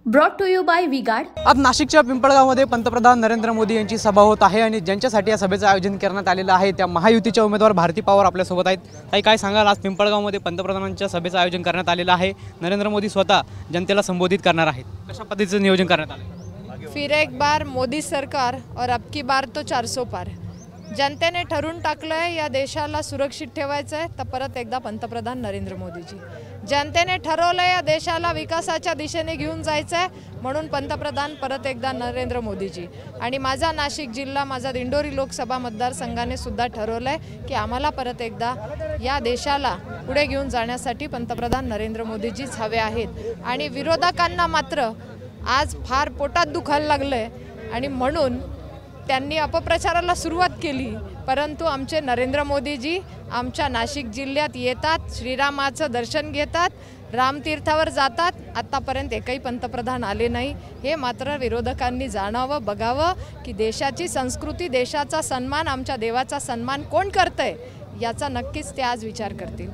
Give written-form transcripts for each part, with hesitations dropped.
Brought to you by V-Guard. आज नाशिकच्या पिंपळगावमध्ये पंतप्रधान नरेंद्र मोदी यांची सभा होत आहे आणि ज्यांच्यासाठी या सभेचं आयोजन करण्यात आलेलं आहे त्या महायुतीच्या उमेदवार भारती पवार आपल्या सोबत आहेत। ताई, काय सांगाल, आज पिंपळगावमध्ये पंतप्रधानांच्या सभेचं आयोजन करण्यात आलेलं आहे। नरेंद्र मोदी स्वतः जनतेला संबोधित करणार आहेत, कशा पद्धतीचं नियोजन करण्यात आलं? फिर एक बार मोदी सरकार और अब की बार तो 400 पार। जनतेने ठरवून टाकलं आहे या देशाला सुरक्षित ठेवायचं आहे तर परत एकदा पंतप्रधान नरेंद्र मोदीजी। जनतेने ठरवलं या देशाला विकासाच्या दिशेने घेऊन जायचं आहे म्हणून पंतप्रधान परत एकदा नरेंद्र मोदीजी। आणि माझा नाशिक जिल्हा, माझा दिंडोरी लोकसभा मतदारसंघाने सुद्धा ठरवलं आहे की आम्हाला परत एकदा या देशाला पुढे घेऊन जाण्यासाठी पंतप्रधान नरेंद्र मोदीजीच हवे आहेत। आणि विरोधकांना मात्र आज फार पोटात दुखायला लागलंय आणि म्हणून त्यांनी अपप्रचाराला सुरुवात केली, परंतु आमचे नरेंद्र मोदीजी आमच्या नाशिक जिल्ह्यात येतात, श्रीरामाचं दर्शन घेतात, रामतीर्थावर जातात। आतापर्यंत एकही पंतप्रधान आले नाही। हे मात्र विरोधकांनी जाणावं, बघावं की देशाची संस्कृती, देशाचा सन्मान, आमच्या देवाचा सन्मान कोण करतंय याचा नक्कीच ते आज विचार करतील।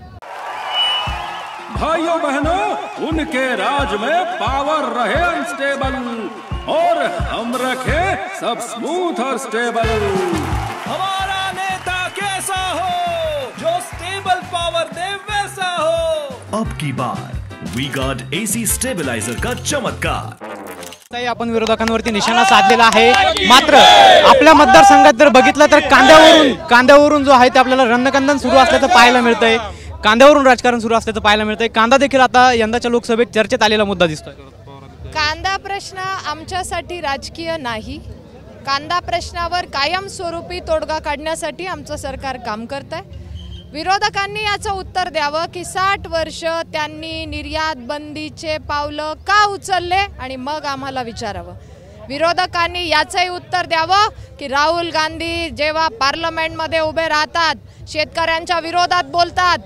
भाइयों बहनों, उनके राज में पावर रहे अनस्टेबल और हम रखे सब स्मूथ और स्टेबल। हमारा नेता कैसा हो जो स्टेबल पावर दे वैसा हो। अब की बार वी गार्ड एसी स्टेबलाइजर का चमत्कार। ताई, आपण विरोधकांवरती निशाणा साधलेला आहे, मात्र आपल्या मतदारसंघात जर बघितलं तर कांद्यावरून जो आहे ते आपल्याला रणकंदन सुरू असल्याचं पाहायला मिळतंय। कांद्यावरून राजकारण सुरू असल्याचं पाहायला मिळतंय। कांदा देखील आता यंदाच्या लोकसभेत चर्चेत आलेला मुद्दा दिसतोय। कांदा प्रश्न आमच्यासाठी राजकीय नाही। कांदा प्रश्नावर कायमस्वरूपी तोडगा काढण्यासाठी आमचं सरकार काम करत आहे। विरोधकांनी याचं उत्तर द्यावं की 60 वर्ष त्यांनी निर्यात बंदीचे पावलं का उचलले आणि मग आम्हाला विचारावं। विरोधकांनी याचंही उत्तर द्यावं की राहुल गांधी जेव्हा पार्लमेंटमध्ये उभे राहतात, शेतकऱ्यांच्या विरोधात बोलतात,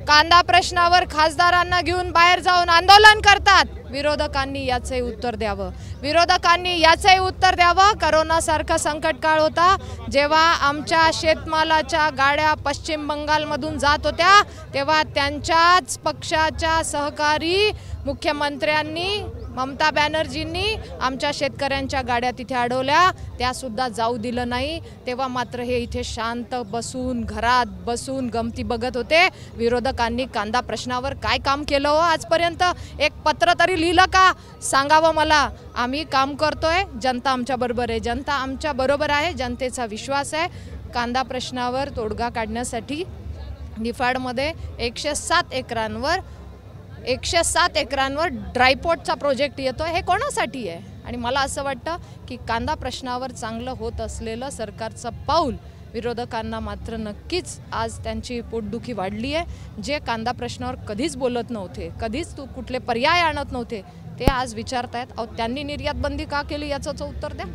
कांदा प्रश्नावर खासदारांना घेऊन बाहेर जाऊन आंदोलन करतात, विरोधकांनी याचंही उत्तर द्यावं। विरोधकांनी याचंही उत्तर द्यावं करोनासारखा संकट काळ होता, जेव्हा आमच्या शेतमालाच्या गाड्या पश्चिम बंगालमधून जात होत्या तेव्हा त्यांच्याच पक्षाच्या सहकारी मुख्यमंत्र्यांनी, ममता बॅनर्जींनी आमच्या शेतकऱ्यांच्या गाड्या तिथे अडवल्या, त्यासुद्धा जाऊ दिलं नाही। तेव्हा मात्र हे इथे शांत बसून, घरात बसून गमती बघत होते। विरोधकांनी कांदा प्रश्नावर काय काम केलं हो आजपर्यंत? एक पत्र तरी लिहिलं का? सांगावं मला। आम्ही काम करतोय, जनता आमच्या बरोबर आहे, जनता आमच्या बरोबर आहे, जनतेचा विश्वास आहे। कांदा प्रश्नावर तोडगा काढण्यासाठी निफाडमध्ये 107 एकरांवर ड्रायपोर्टचा प्रोजेक्ट येतो। हे कोणासाठी आहे? आणि मला असं वाटतं की कांदा प्रश्नावर चांगलं होत असलेलं सरकारचं पाऊल विरोधकांना मात्र नक्कीच आज त्यांची पोटदुखी वाढली आहे। जे कांदा प्रश्नावर कधीच बोलत नव्हते, कधीच कुठले पर्याय आणत नव्हते, ते आज विचारतायत। अहो, त्यांनी निर्यात बंदी का केली याचं उत्तर द्या।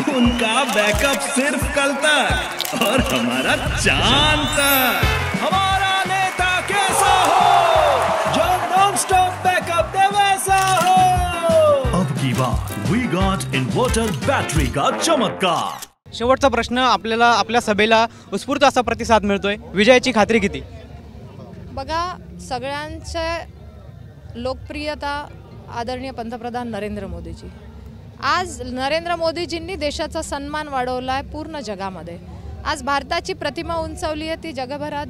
उनका बैकअप सिर्फ कल तक और हमारा चांद तक। हमारा नेता कैसा हो जो नॉन स्टॉप बैकअप दे वैसा हो। अब की बार वी गॉट इन्वर्टर बैटरी का चमत्कार। शेवटचा प्रश्न, आपल्याला आपल्या सभेला उत्स्फूर्त असा प्रतिसाद मिळतोय, विजयाची खात्री किती? बघा, सगळ्यांचे लोकप्रियता आदरणीय पंतप्रधान नरेंद्र मोदीजी। आज नरेंद्र मोदीजींनी देशाचा सन्मान वाढवला आहे पूर्ण जगामध्ये। आज भारताची प्रतिमा उंचावली आहे ती जगभरात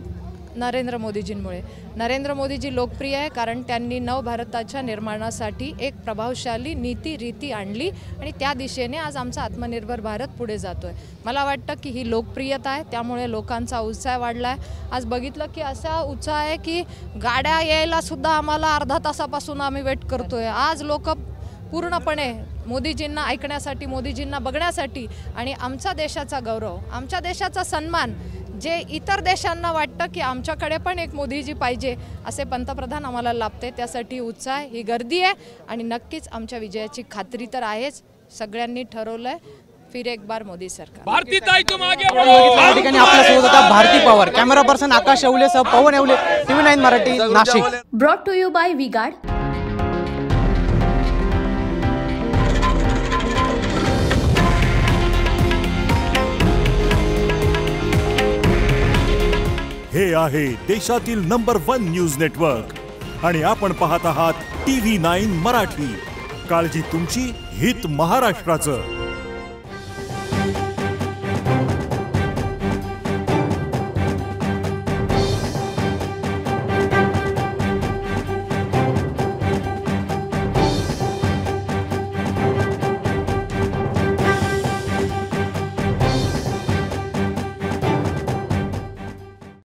नरेंद्र मोदीजींमुळे। नरेंद्र मोदीजी लोकप्रिय आहे कारण त्यांनी नवभारताच्या निर्माणासाठी एक प्रभावशाली नीती रीती आणली आणि त्या दिशेने आज आमचा आत्मनिर्भर भारत पुढे जातोय। मला वाटतं की ही लोकप्रियता आहे, त्यामुळे लोकांचा उत्साह वाढला आहे। आज बघितलं की असा उत्साह आहे की गाड्या यायला सुद्धा आम्हाला अर्धा तासापासून आम्ही वेट करतोय। आज लोक पूर्णपणे मोदीजींना ऐकण्यासाठी, मोदीजींना बघण्यासाठी आणि आमच्या देशाचा गौरव, आमच्या देशाचा सन्मान, जे इतर देशांना वाटतं की आमच्याकडे पण एक मोदीजी पाहिजे असे पंतप्रधान आम्हाला लाभते, त्यासाठी उत्साह, ही गर्दी आहे आणि नक्कीच आमच्या विजयाची खात्री तर आहेच। सगळ्यांनी ठरवलंय फिर एक बार मोदी सरकार। भारती ताई तुम आगे बढ़ो। या ठिकाणी आपल्यासोबत होता भारती पवार। कॅमेरा पर्सन आकाश येवलेसह Pawan Yewale, TV9 Marathi, Nashik. Brought to you by V-Guard. हे आहे देशातील नंबर 1 न्यूज नेटवर्क आणि आपण पाहत आहात TV9 मराठी. काळजी तुमची, हित महाराष्ट्राचं.